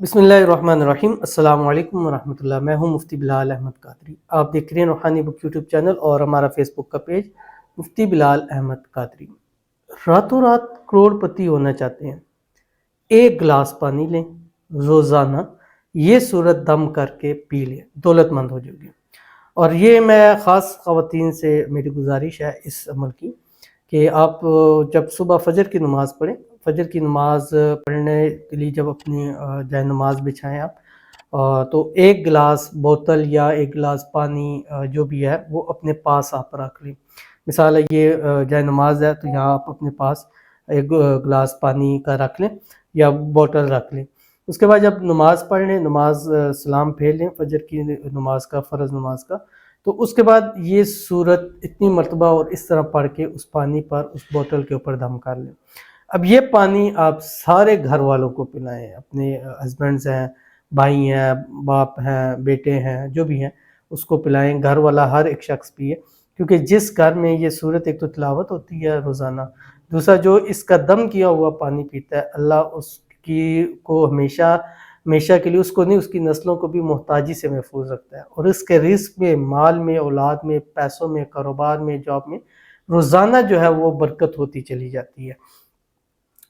बिस्मिल्लाहिर्रहमानिर्रहीम। अस्सलाम वालेकुम वरहमतुल्लाह। मैं हूं मुफ्ती बिलाल अहमद कादरी। आप देख रहे हैं रूहानी बुक यूट्यूब चैनल और हमारा फेसबुक का पेज मुफ्ती बिलाल अहमद कादरी। रातों रात करोड़पति होना चाहते हैं, एक गिलास पानी लें रोज़ाना, ये सूरत दम करके पी लें, दौलतमंद हो जाओगे। और ये मैं ख़ास ख़वातीन से मेरी गुजारिश है इस अमल की कि आप जब सुबह फ़जर की नमाज़ पढ़ें, फ़जर की नमाज़ पढ़ने के लिए जब अपनी जाए नमाज बिछाएं आप, तो एक गिलास बोतल या एक गिलास पानी जो भी है वो अपने पास आप रख लें। मिसाल है ये जाए नमाज है तो यहाँ आप अपने पास एक गिलास पानी का रख लें या बोतल रख लें। उसके बाद जब नमाज पढ़ लें, नमाज सलाम फेर लें फ़जर की नमाज का, फ़र्ज़ नमाज का, तो उसके बाद ये सूरत इतनी मरतबा और इस तरह पढ़ के उस पानी पर उस बोतल के ऊपर दम कर लें। अब ये पानी आप सारे घर वालों को पिलाएं, अपने हस्बैंड्स हैं, भाई हैं, बाप हैं, बेटे हैं, जो भी हैं उसको पिलाएं। घर वाला हर एक शख्स पिए, क्योंकि जिस घर में ये सूरत एक तो तिलावत होती है रोज़ाना, दूसरा जो इसका दम किया हुआ पानी पीता है, अल्लाह उसकी को हमेशा हमेशा के लिए उसको नहीं, उसकी नस्लों को भी मोहताजी से महफूज रखता है। और इसके रिस्क में, माल में, औलाद में, पैसों में, कारोबार में, जॉब में रोज़ाना जो है वो बरकत होती चली जाती है।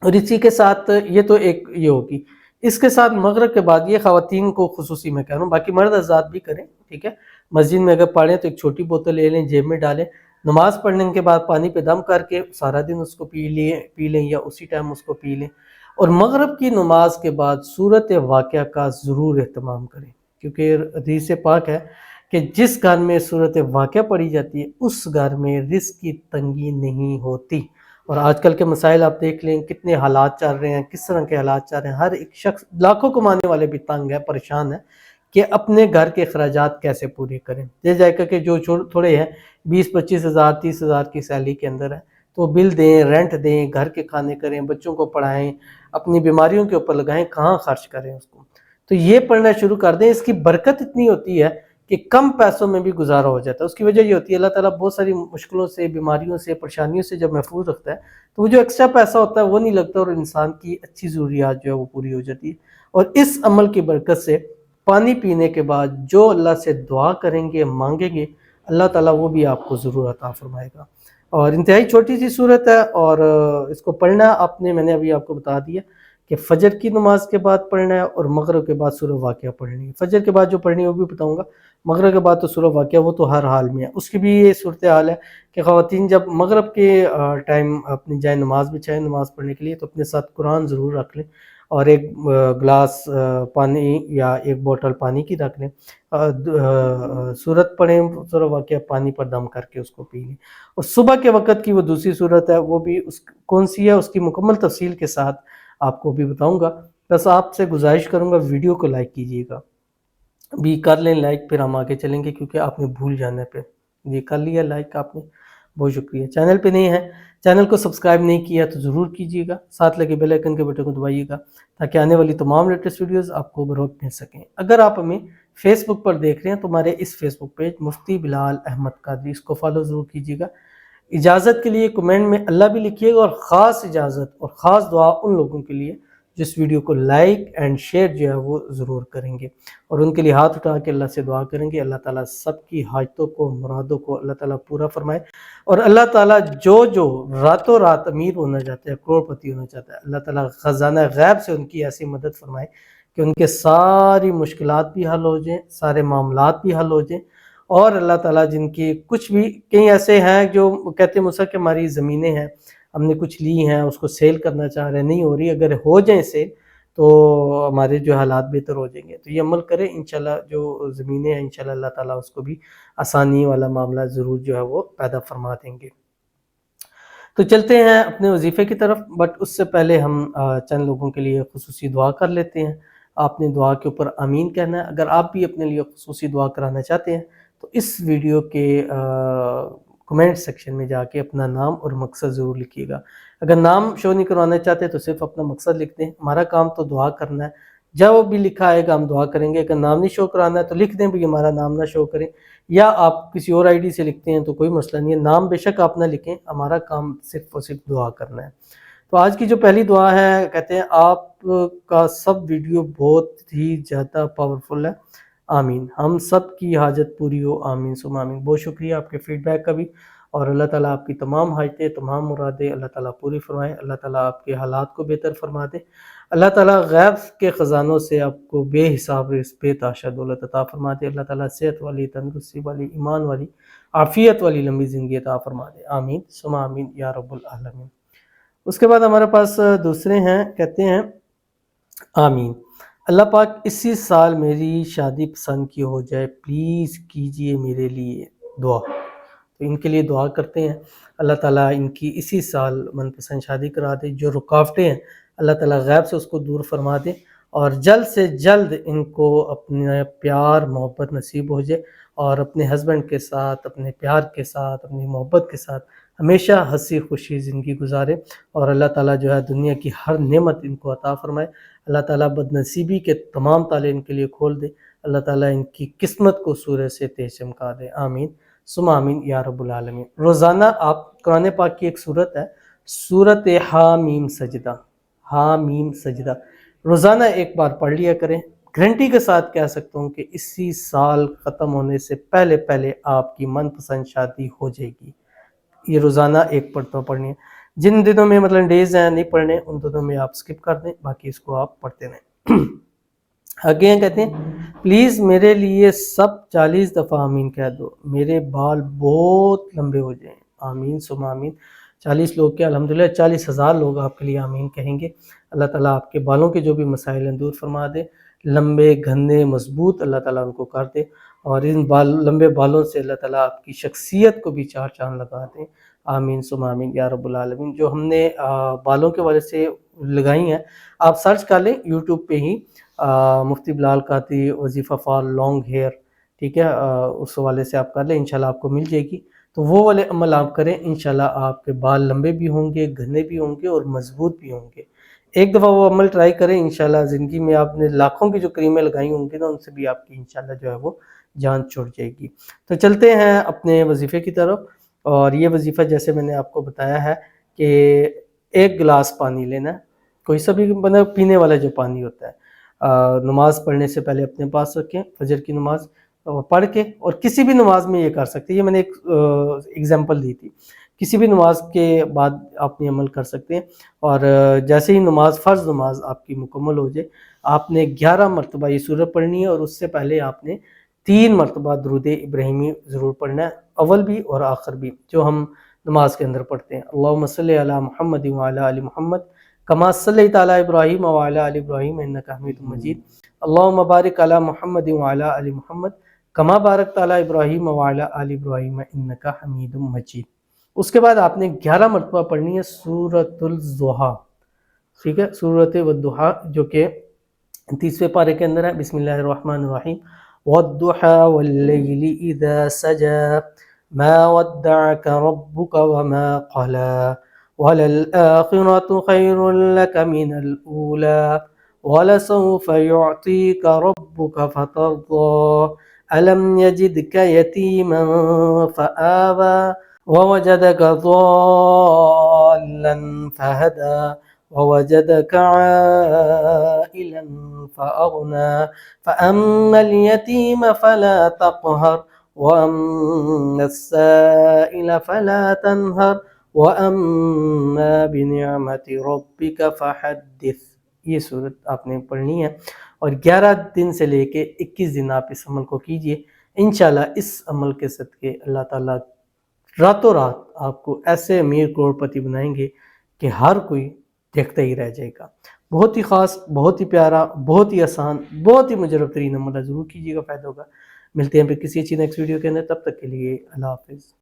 और इसी के साथ ये तो एक ये होगी, इसके साथ मगरिब के बाद ये ख़वातीन को खुसूसी मैं कह रहा हूँ, बाकी मर्द हज़रात भी करें, ठीक है। मस्जिद में अगर पढ़ें तो एक छोटी बोतल ले लें, जेब में डालें, नमाज पढ़ने के बाद पानी पे दम करके सारा दिन उसको पी लें या उसी टाइम उसको पी लें। और मगरिब की नमाज के बाद सूरत वाक़िया का ज़रूर एहतमाम करें, क्योंकि हदीस पाक है कि जिस घर में सूरत वाक़िया पढ़ी जाती है उस घर में रिज़्क़ की तंगी नहीं होती। और आजकल के मसाइल आप देख लें, कितने हालात चल रहे हैं, किस तरह के हालात चल रहे हैं। हर एक शख्स, लाखों कमाने वाले भी तंग है, परेशान है कि अपने घर के अखराजात कैसे पूरे करें। ये जायका के जो थोड़े हैं 20-25 हज़ार 30 हज़ार की सैलरी के अंदर है, तो बिल दें, रेंट दें, घर के खाने करें, बच्चों को पढ़ाएं, अपनी बीमारियों के ऊपर लगाएं, कहाँ खर्च करें उसको। तो ये पढ़ना शुरू कर दें। इसकी बरकत इतनी होती है कि कम पैसों में भी गुजारा हो जाता है। उसकी वजह ये होती है, अल्लाह ताला बहुत सारी मुश्किलों से, बीमारियों से, परेशानियों से जब महफूज रखता है तो वो जो एक्स्ट्रा पैसा होता है वो नहीं लगता और इंसान की अच्छी ज़रूरियात जो है वो पूरी हो जाती है। और इस अमल की बरकत से पानी पीने के बाद जो अल्लाह से दुआ करेंगे, मांगेंगे, अल्लाह ताला वो भी आपको ज़रूर अता फरमाएगा। और इंतहाई छोटी सी सूरत है और इसको पढ़ना आपने, मैंने अभी आपको बता दिया कि फ़जर की नमाज के बाद पढ़ना है और मगरिब के बाद सूरह वाक़िया पढ़नी है। फ़जर के बाद जो पढ़नी है वो भी बताऊँगा, मगरिब के बाद तो सूरह वाक़िया वो तो हर हाल में है। उसकी भी ये सूरत हाल है कि ख़वातीन जब मगरिब के टाइम अपनी जाए नमाज़ बिछाएँ नमाज़ पढ़ने के लिए, तो अपने साथ कुरान ज़रूर रख लें और एक गिलास पानी या एक बोतल पानी की रख लें। सूरत पढ़ें, सूरह वाक़िया पानी पर दम करके उसको पी लें। और सुबह के वक़्त की वो दूसरी सूरत है, वो भी उस कौन सी है उसकी मुकम्मल तफ़सील के साथ आपको भी बताऊँगा। बस आपसे गुज़ारिश करूँगा वीडियो को लाइक कीजिएगा। अभी कर लें लाइक, फिर हम आगे चलेंगे, क्योंकि आपने भूल जाना है फिर। ये कर लिया लाइक आपने, बहुत शुक्रिया। चैनल पे नहीं है, चैनल को सब्सक्राइब नहीं किया तो ज़रूर कीजिएगा, साथ लगे बेल आइकन के बटन को दबाइएगा ताकि आने वाली तमाम लेटेस्ट वीडियोज़ आपको बर वक्त मिल सकें। अगर आप हमें फेसबुक पर देख रहे हैं तो हमारे इस फेसबुक पेज मुफ्ती बिलाल अहमद कादरी, इसको फॉलो ज़रूर कीजिएगा। इजाज़त के लिए कमेंट में अल्लाह भी लिखिएगा और ख़ास इजाज़त और ख़ास दुआ उन लोगों के लिए जिस वीडियो को लाइक एंड शेयर जो है वो ज़रूर करेंगे और उनके लिए हाथ उठा के अल्लाह से दुआ करेंगे। अल्लाह ताला सबकी हाजतों को, मुरादों को अल्लाह ताला पूरा फरमाए। और अल्लाह ताला जो जो रातों रात अमीर होना चाहते हैं, करोड़पति होना चाहता है, अल्लाह ताला ख़ज़ाना गैब से उनकी ऐसी मदद फरमाए कि उनके सारी मुश्किलात भी हल हो जाएँ, सारे मामलात भी हल हो जाएँ। और अल्लाह ताला जिनकी कुछ भी, कई ऐसे हैं जो कहते हैं मुझसे कि हमारी ज़मीनें हैं, हमने कुछ ली हैं, उसको सेल करना चाह रहे हैं, नहीं हो रही, अगर हो जाए सेल तो हमारे जो हालात बेहतर हो जाएंगे। तो ये अमल करें, इंशाल्लाह जो ज़मीनें हैं इंशाल्लाह अल्लाह ताला उसको भी आसानी वाला मामला ज़रूर जो है वो पैदा फरमा देंगे। तो चलते हैं अपने वजीफ़े की तरफ, बट उससे पहले हम चंद लोगों के लिए खुसूसी दुआ कर लेते हैं। आपने दुआ के ऊपर आमीन कहना है। अगर आप भी अपने लिए खुसूसी दुआ कराना चाहते हैं तो इस वीडियो के कमेंट सेक्शन में जाके अपना नाम और मकसद ज़रूर लिखिएगा। अगर नाम शो नहीं करवाना चाहते तो सिर्फ अपना मकसद लिख दें। हमारा काम तो दुआ करना है, जब वो भी लिखा आएगा हम दुआ करेंगे। अगर नाम नहीं शो कराना है तो लिख दें भाई हमारा नाम ना शो करें, या आप किसी और आईडी से लिखते हैं तो कोई मसला नहीं है, नाम बेशक आप ना लिखें, हमारा काम सिर्फ और सिर्फ दुआ करना है। تو آج کی جو پہلی دعا ہے، کہتے ہیں آپ کا سب ویڈیو بہت ہی زیادہ پاورفل ہے، آمین، ہم سب کی حاجت پوری ہو، آمین ثم آمین۔ بہت شکریہ آپ کے فیڈ بیک کا بھی، اور اللہ تعالیٰ آپ کی تمام حاجتیں، تمام مرادیں اللہ تعالیٰ پوری فرمائے، اللہ تعالیٰ آپ کے حالات کو بہتر فرما دے، اللہ تعالیٰ غیب کے خزانوں سے آپ کو بے حساب رزق بے تحاشا دولت عطا فرما دے، اللہ تعالیٰ صحت والی، تندرستی والی، ایمان والی، عافیت والی لمبی زندگی عطا فرما دے، آمین ثم آمین یا رب العالمین۔ اس کے بعد ہمارے پاس دوسرے ہیں، کہتے ہیں آمین، اللہ پاک اسی سال میری شادی پسند کی ہو جائے، پلیز کیجئے میرے لیے دعا۔ تو ان کے لیے دعا کرتے ہیں، اللہ تعالیٰ ان کی اسی سال من پسند شادی کرا دے، جو رکاوٹیں ہیں اللہ تعالیٰ غیب سے اس کو دور فرما دے، اور جلد سے جلد ان کو اپنا پیار محبت نصیب ہو جائے، اور اپنے ہسبینڈ کے ساتھ، اپنے پیار کے ساتھ، اپنی محبت کے ساتھ ہمیشہ ہنسی خوشی زندگی گزارے، اور اللہ تعالیٰ جو ہے دنیا کی ہر نعمت ان کو عطا فرمائے، اللہ تعالیٰ بد نصیبی کے تمام تالے ان کے لیے کھول دے، اللہ تعالیٰ ان کی قسمت کو سورج سے تیز چمکا دے، آمین ثم آمین یا رب العالمین۔ روزانہ آپ قرآن پاک کی ایک صورت ہے، سورت حامیم سجدہ، حامیم سجدہ، روزانہ ایک بار پڑھ لیا کریں، گارنٹی کے ساتھ کہہ سکتا ہوں کہ اسی سال ختم ہونے سے پہلے پہلے آپ کی من پسند شادی ہو جائے گی۔ یہ روزانہ ایک پڑھتا پڑھنی ہے، جن دنوں میں مطلب ڈیز ہیں نہیں پڑھنے، ان دنوں میں آپ سکپ کر دیں، باقی اس کو آپ پڑھتے رہیں۔ آگے ہیں، کہتے ہیں پلیز میرے لیے سب 40 دفعہ آمین کہہ دو، میرے بال بہت لمبے ہو جائیں، آمین ثم آمین۔ 40 لوگ کیا، الحمدللہ 40,000 لوگ آپ کے لیے آمین کہیں گے، اللہ تعالیٰ آپ کے بالوں کے جو بھی مسائل ہیں دور فرما دے، لمبے گھنے مضبوط اللہ تعالیٰ ان کو کر دے، اور ان لمبے بالوں سے اللہ تعالیٰ آپ کی شخصیت کو بھی چار چاند لگا دیں، آمین ثم آمین یا رب العالمین۔ جو ہم نے بالوں کے وجہ سے لگائی ہیں، آپ سرچ کر لیں یوٹیوب پہ ہی، مفتی بلال قادری وظیفہ فار لانگ ہیئر، ٹھیک ہے، اس حوالے سے آپ کر لیں، انشاءاللہ آپ کو مل جائے گی، تو وہ والے عمل آپ کریں، انشاءاللہ آپ کے بال لمبے بھی ہوں گے، گھنے بھی ہوں گے، اور مضبوط بھی ہوں گے۔ ایک دفعہ وہ عمل ٹرائی کریں، انشاءاللہ زندگی میں آپ نے لاکھوں کی جو کریمیں لگائی ہوں گی نا، ان سے بھی آپ کی انشاءاللہ جو ہے وہ جان چھوڑ جائے گی۔ تو چلتے ہیں اپنے وظیفے کی طرف، اور یہ وظیفہ جیسے میں نے آپ کو بتایا ہے کہ 1 گلاس پانی لینا ہے، کوئی سا بھی پینے والا جو پانی ہوتا ہے، نماز پڑھنے سے پہلے اپنے پاس رکھیں، فجر کی نماز پڑھ کے، اور کسی بھی نماز میں یہ کر سکتے ہیں، یہ میں نے ایک ایگزامپل دی تھی، کسی بھی نماز کے بعد آپ یہ عمل کر سکتے ہیں، اور جیسے ہی نماز فرض نماز آپ کی مکمل ہو جائے، آپ نے 11 مرتبہ یہ سورت پڑھنی ہے، اور اس سے پہلے آپ نے 3 مرتبہ درود ابراہیمی ضرور پڑھنا ہے، اول بھی اور آخر بھی، جو ہم نماز کے اندر پڑھتے ہیں، اللہم صلی علی محمد وعلی آل محمد کما صلیت علی ابراہیم وعلی آل ابراہیم انک حمید مجید، اللہم بارک علی محمد وعلی آل محمد کما بارکت علی ابراہیم وعلی آل ابراہیم انک حمید مجید۔ اس کے بعد آپ نے 11 مرتبہ پڑھنی ہے سورۃ الضحیٰ، ٹھیک ہے، سورۃ والضحیٰ، جو کہ 30ویں پارے کے اندر ہے، بسم اللہ الرحمن الرحیم، والضحیٰ واللیل اذا سجا ما ودعک ربک وما قلا وَلَلْآخِرَةُ خَيْرٌ لَكَ مِنَ الْأُولَى وَلَسَوْفَ يُعْطِيكَ رَبُّكَ فَتَرْضَىٰ أَلَمْ يَجِدْكَ يَتِيمًا فَآوَىٰ وَوَجَدَكَ ضَالًّا فَهَدَىٰ وَوَجَدَكَ عَائِلًا فَأَغْنَىٰ فَأَمَّا الْيَتِيمَ فَلَا تَقْهَرْ وَأَمَّا السَّائِلَ فَلَا تَنْهَرْ وَأَمَّا بِنِعْمَةِ رَبِّكَ فَحَدِّثْ۔ یہ صورت آپ نے پڑھنی ہے، اور 11 دن سے لے کے 21 دن آپ اس عمل کو کیجئے، انشاءاللہ اس عمل کے صدقے اللہ تعالیٰ راتوں رات آپ کو ایسے امیر کروڑ پتی بنائیں گے کہ ہر کوئی دیکھتا ہی رہ جائے گا۔ بہت ہی خاص، بہت ہی پیارا، بہت ہی آسان، بہت ہی مجرب ترین عمل ہے، ضرور کیجیے گا، فائدہ ہوگا۔ ملتے ہیں پھر کسی اچھی نیکسٹ ویڈیو کے اندر، تب تک کے لیے اللہ حافظ۔